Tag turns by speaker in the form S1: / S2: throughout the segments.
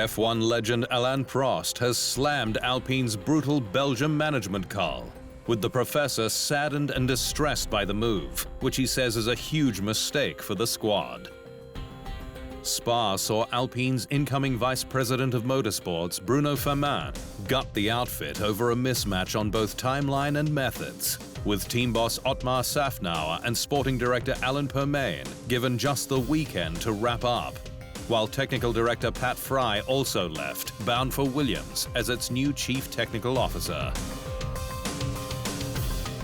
S1: F1 legend Alain Prost has slammed Alpine's brutal Belgium management call, with the professor saddened and distressed by the move, which he says is a huge mistake for the squad. Spa saw Alpine's incoming vice president of motorsports, Bruno Firmin, gut the outfit over a mismatch on both timeline and methods, with team boss Otmar Safnauer and sporting director Alain Prost given just the weekend to wrap up, while technical director Pat Fry also left, bound for Williams as its new chief technical officer.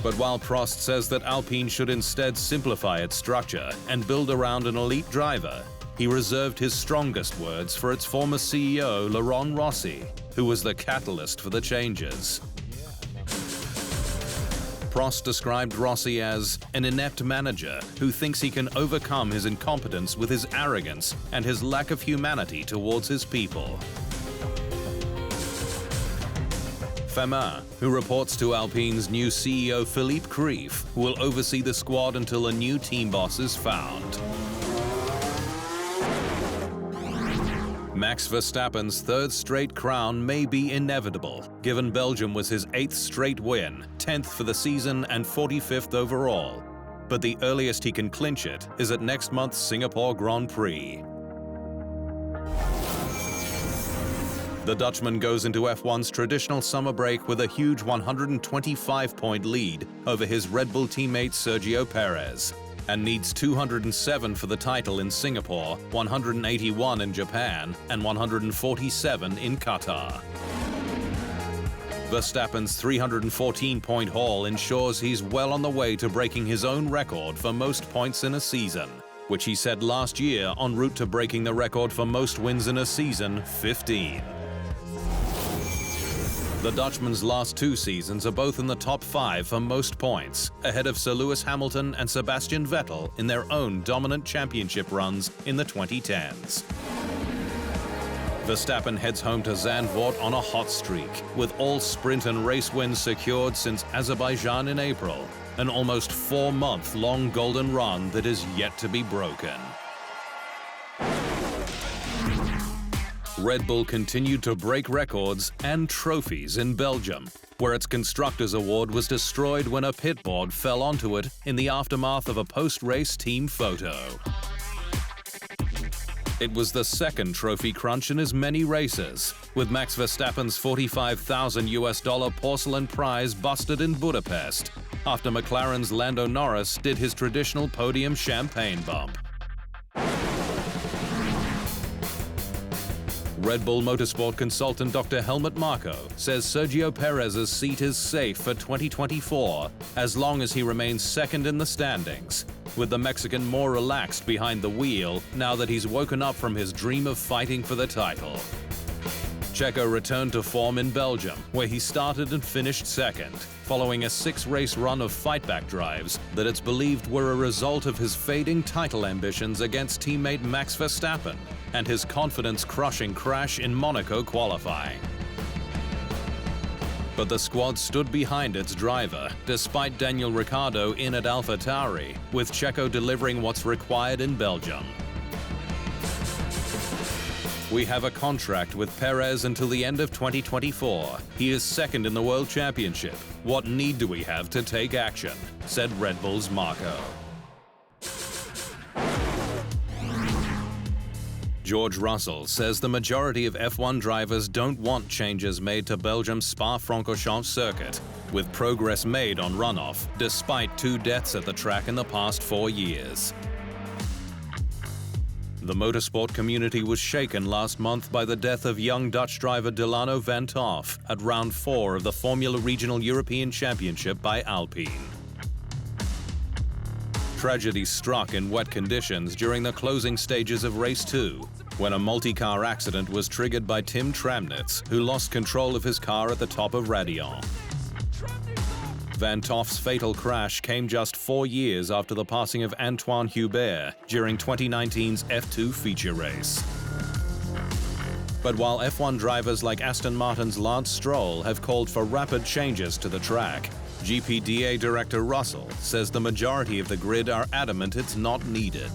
S1: But while Prost says that Alpine should instead simplify its structure and build around an elite driver, he reserved his strongest words for its former CEO, Laurent Rossi, who was the catalyst for the changes. Prost described Rossi as an inept manager who thinks he can overcome his incompetence with his arrogance and his lack of humanity towards his people. Firmin, who reports to Alpine's new CEO Philippe Krief, will oversee the squad until a new team boss is found. Max Verstappen's third straight crown may be inevitable, given Belgium was his 8th straight win, 10th for the season and 45th overall. But the earliest he can clinch it is at next month's Singapore Grand Prix. The Dutchman goes into F1's traditional summer break with a huge 125-point lead over his Red Bull teammate Sergio Perez, and needs 207 for the title in Singapore, 181 in Japan, and 147 in Qatar. Verstappen's 314-point haul ensures he's well on the way to breaking his own record for most points in a season, which he set last year en route to breaking the record for most wins in a season, 15. The Dutchman's last 2 seasons are both in the top 5 for most points, ahead of Sir Lewis Hamilton and Sebastian Vettel in their own dominant championship runs in the 2010s. Verstappen heads home to Zandvoort on a hot streak, with all sprint and race wins secured since Azerbaijan in April, an almost 4-month-long golden run that is yet to be broken. Red Bull continued to break records and trophies in Belgium, where its Constructors' Award was destroyed when a pit board fell onto it in the aftermath of a post-race team photo. It was the second trophy crunch in as many races, with Max Verstappen's $45,000 porcelain prize busted in Budapest, after McLaren's Lando Norris did his traditional podium champagne bump. Red Bull Motorsport consultant Dr. Helmut Marko says Sergio Perez's seat is safe for 2024 as long as he remains second in the standings, with the Mexican more relaxed behind the wheel now that he's woken up from his dream of fighting for the title. Checo returned to form in Belgium, where he started and finished second, following a 6-race run of fightback drives that it's believed were a result of his fading title ambitions against teammate Max Verstappen and his confidence-crushing crash in Monaco qualifying. But the squad stood behind its driver, despite Daniel Ricciardo in at AlphaTauri, with Checo delivering what's required in Belgium. We have a contract with Perez until the end of 2024. He is second in the World Championship. What need do we have to take action? Said Red Bull's Marko. George Russell says the majority of F1 drivers don't want changes made to Belgium's Spa-Francorchamps circuit, with progress made on runoff, despite 2 deaths at the track in the past 4 years. The motorsport community was shaken last month by the death of young Dutch driver Delano van 't Hoff at round 4 of the Formula Regional European Championship by Alpine. Tragedy struck in wet conditions during the closing stages of race 2, when a multi-car accident was triggered by Tim Tramnitz, who lost control of his car at the top of Radion. Van 't Hoff's fatal crash came just 4 years after the passing of Antoine Hubert during 2019's F2 feature race. But while F1 drivers like Aston Martin's Lance Stroll have called for rapid changes to the track, GPDA Director Russell says the majority of the grid are adamant it's not needed.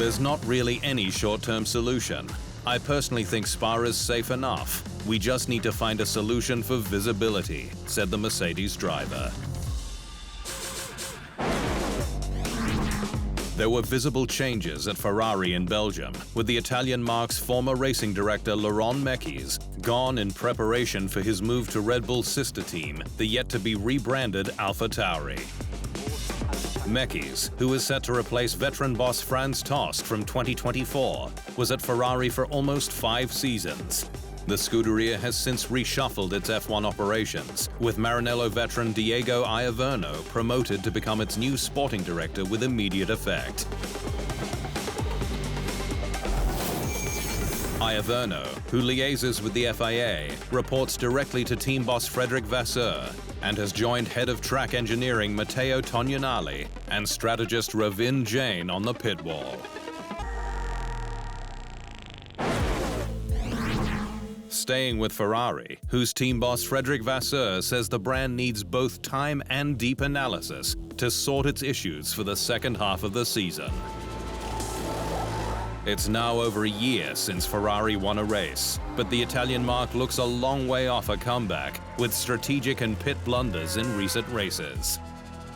S1: There's not really any short-term solution. I personally think Spa is safe enough. We just need to find a solution for visibility, said the Mercedes driver. There were visible changes at Ferrari in Belgium, with the Italian marque's former racing director Laurent Mekies gone in preparation for his move to Red Bull's sister team, the yet-to-be rebranded AlphaTauri. Mekies, who is set to replace veteran boss Franz Tost from 2024, was at Ferrari for almost 5 seasons. The Scuderia has since reshuffled its F1 operations, with Maranello veteran Diego Iaverno promoted to become its new sporting director with immediate effect. Iaverno, who liaises with the FIA, reports directly to team boss Frédéric Vasseur and has joined head of track engineering Matteo Tognonali and strategist Ravin Jain on the pit wall. Staying with Ferrari, whose team boss Frédéric Vasseur says the brand needs both time and deep analysis to sort its issues for the second half of the season. It's now over a year since Ferrari won a race, but the Italian marque looks a long way off a comeback with strategic and pit blunders in recent races.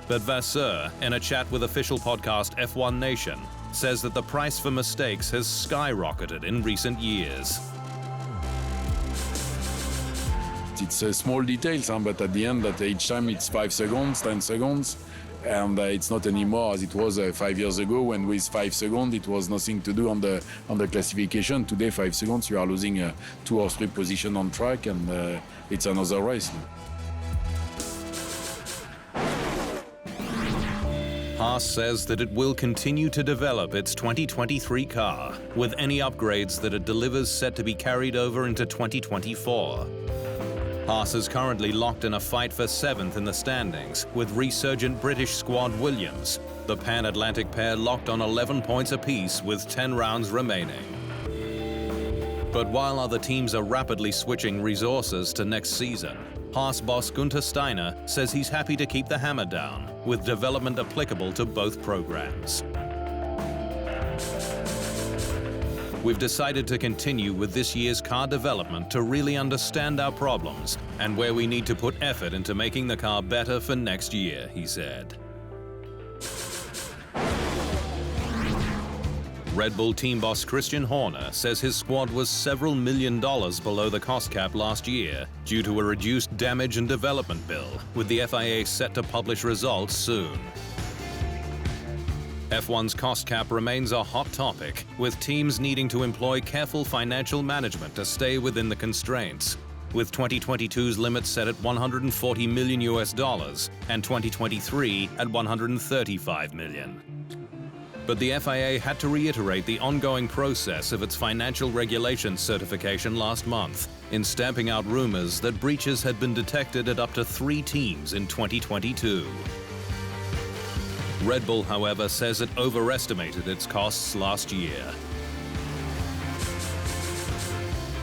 S1: But Vasseur, in a chat with official podcast F1 Nation, says that the price for mistakes has skyrocketed in recent years.
S2: It's small details, but at the end, each time it's 5 seconds, 10 seconds, and it's not anymore as it was 5 years ago when with 5 seconds it was nothing to do on the classification. Today, 5 seconds, you are losing 2 or 3 positions on track, and it's another race.
S1: Haas says that it will continue to develop its 2023 car, with any upgrades that it delivers set to be carried over into 2024. Haas is currently locked in a fight for 7th in the standings, with resurgent British squad Williams, the Pan-Atlantic pair locked on 11 points apiece with 10 rounds remaining. But while other teams are rapidly switching resources to next season, Haas boss Günther Steiner says he's happy to keep the hammer down, with development applicable to both programs. We've decided to continue with this year's car development to really understand our problems and where we need to put effort into making the car better for next year, he said. Red Bull team boss Christian Horner says his squad was several $1 million below the cost cap last year due to a reduced damage and development bill, with the FIA set to publish results soon. F1's cost cap remains a hot topic, with teams needing to employ careful financial management to stay within the constraints, with 2022's limit set at $140 million and 2023 at $135 million. But the FIA had to reiterate the ongoing process of its financial regulations certification last month, in stamping out rumors that breaches had been detected at up to 3 teams in 2022. Red Bull, however, says it overestimated its costs last year.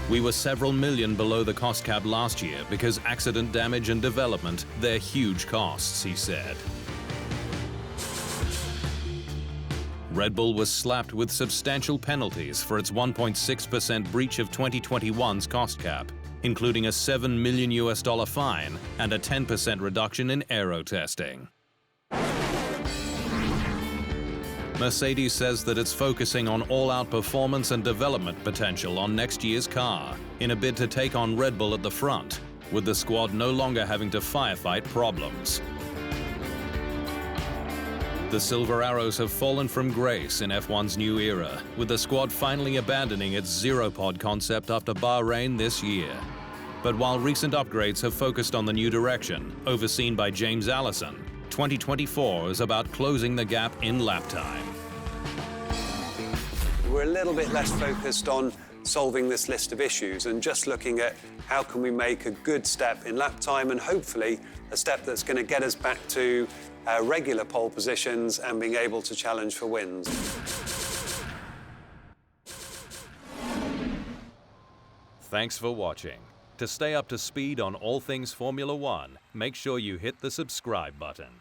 S1: We were several million below the cost cap last year because accident damage and development, they're huge costs, he said. Red Bull was slapped with substantial penalties for its 1.6% breach of 2021's cost cap, including a $7 million fine and a 10% reduction in aero testing. Mercedes says that it's focusing on all-out performance and development potential on next year's car, in a bid to take on Red Bull at the front, with the squad no longer having to firefight problems. The Silver Arrows have fallen from grace in F1's new era, with the squad finally abandoning its zero-pod concept after Bahrain this year. But while recent upgrades have focused on the new direction, overseen by James Allison, 2024 is about closing the gap in lap time.
S3: We're a little bit less focused on solving this list of issues and just looking at how can we make a good step in lap time and hopefully a step that's going to get us back to regular pole positions and being able to challenge for wins.
S1: Thanks for watching. To stay up to speed on all things Formula One, make sure you hit the subscribe button.